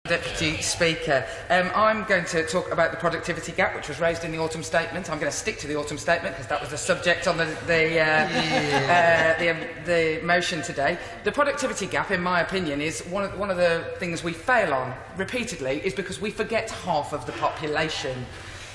Deputy Speaker. I'm going to talk about the productivity gap, which was raised in the autumn statement. I'm going to stick to the autumn statement because that was the subject on the motion today. The productivity gap, in my opinion, is one of the things we fail on repeatedly, is because we forget half of the population.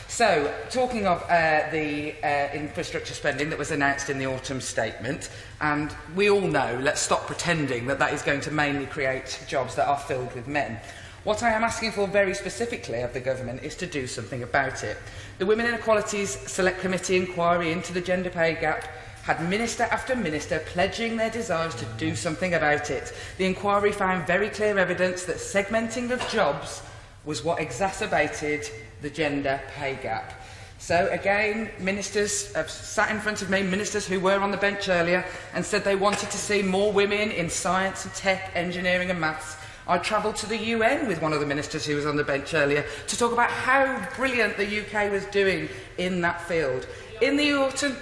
So, talking of the infrastructure spending that was announced in the autumn statement, and we all know, let's stop pretending that that is going to mainly create jobs that are filled with men. What I am asking for very specifically of the government is to do something about it. The Women Inequalities Select Committee inquiry into the gender pay gap had minister after minister pledging their desires to do something about it. The inquiry found very clear evidence that segmenting of jobs was what exacerbated the gender pay gap. So again, ministers have sat in front of me, ministers who were on the bench earlier, and said they wanted to see more women in science and tech, engineering and maths. I travelled to the UN with one of the ministers who was on the bench earlier to talk about how brilliant the UK was doing in that field. In the autumn,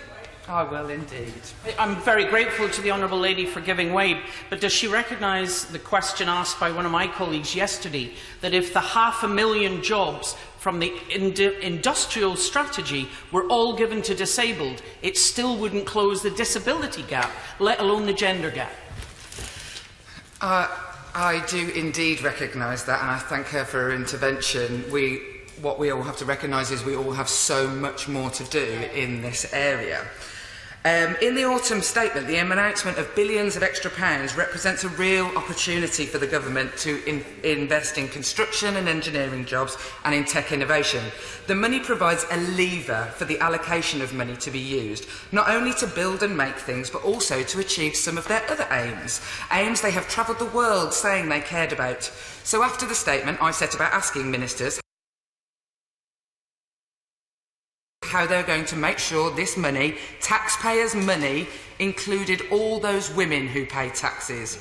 I will indeed. I'm very grateful to the Honourable Lady for giving way, but does she recognise the question asked by one of my colleagues yesterday, that if the 500,000 jobs from the industrial strategy were all given to disabled, it still wouldn't close the disability gap, let alone the gender gap? I do indeed recognise that, and I thank her for her intervention. What we all have to recognise is we all have so much more to do in this area. In the autumn statement, the announcement of billions of extra pounds represents a real opportunity for the government to invest in construction and engineering jobs and in tech innovation. The money provides a lever for the allocation of money to be used, not only to build and make things, but also to achieve some of their other aims they have travelled the world saying they cared about. So after the statement, I set about asking ministers how they're going to make sure this money, taxpayers' money, included all those women who pay taxes.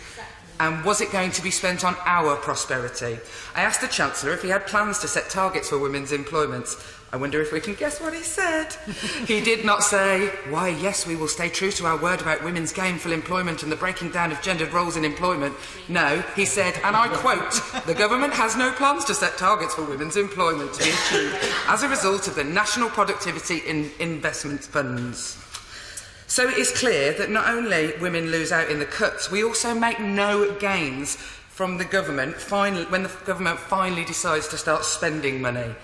And was it going to be spent on our prosperity? I asked the Chancellor if he had plans to set targets for women's employment. I wonder if we can guess what he said. He did not say, why, yes, we will stay true to our word about women's gainful employment and the breaking down of gendered roles in employment. No, he said, and I quote, the government has no plans to set targets for women's employment to be achieved as a result of the National Productivity Investment Funds. So it is clear that not only women lose out in the cuts, we also make no gains from the government when the government finally decides to start spending money.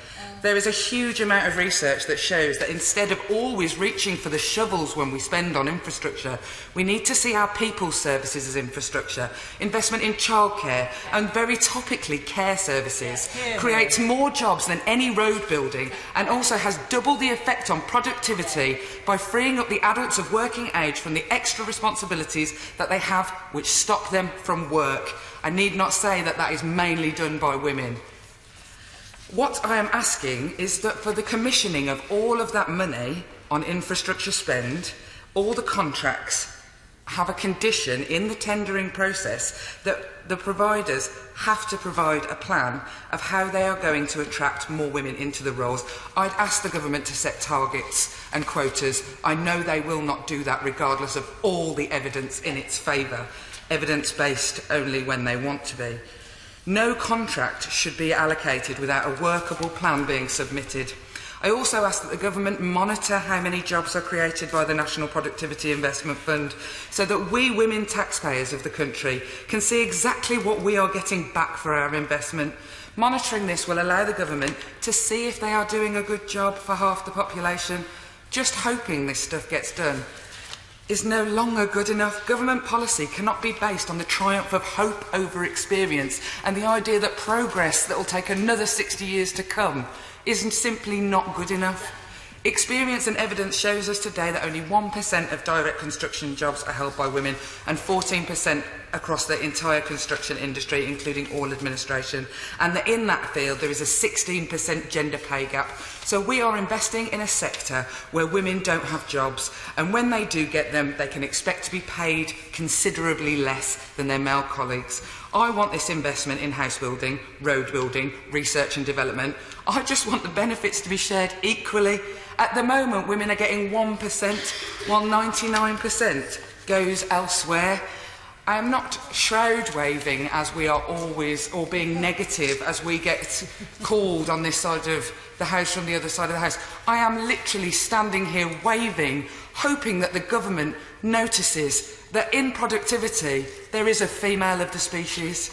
There is a huge amount of research that shows that instead of always reaching for the shovels when we spend on infrastructure, we need to see our people's services as infrastructure. Investment in childcare and, very topically, care services creates more jobs than any road building and also has double the effect on productivity by freeing up the adults of working age from the extra responsibilities that they have which stop them from work. I need not say that that is mainly done by women. What I am asking is that for the commissioning of all of that money on infrastructure spend, all the contracts have a condition in the tendering process that the providers have to provide a plan of how they are going to attract more women into the roles. I'd ask the government to set targets and quotas. I know they will not do that regardless of all the evidence in its favour, evidence-based only when they want to be. No contract should be allocated without a workable plan being submitted. I also ask that the government monitor how many jobs are created by the National Productivity Investment Fund so that we women taxpayers of the country can see exactly what we are getting back for our investment. Monitoring this will allow the government to see if they are doing a good job for half the population. Just hoping this stuff gets done is no longer good enough. Government policy cannot be based on the triumph of hope over experience and the idea that progress that will take another 60 years to come isn't simply not good enough. Experience and evidence shows us today that only 1% of direct construction jobs are held by women and 14% across the entire construction industry, including all administration, and that in that field there is a 16% gender pay gap. So we are investing in a sector where women don't have jobs, and when they do get them, they can expect to be paid considerably less than their male colleagues. I want this investment in house building, road building, research and development. I just want the benefits to be shared equally. At the moment, women are getting 1%, while 99% goes elsewhere. I am not shroud waving as we are always, or being negative as we get called on this side of the House from the other side of the House. I am literally standing here waving, hoping that the government notices that in productivity there is a female of the species.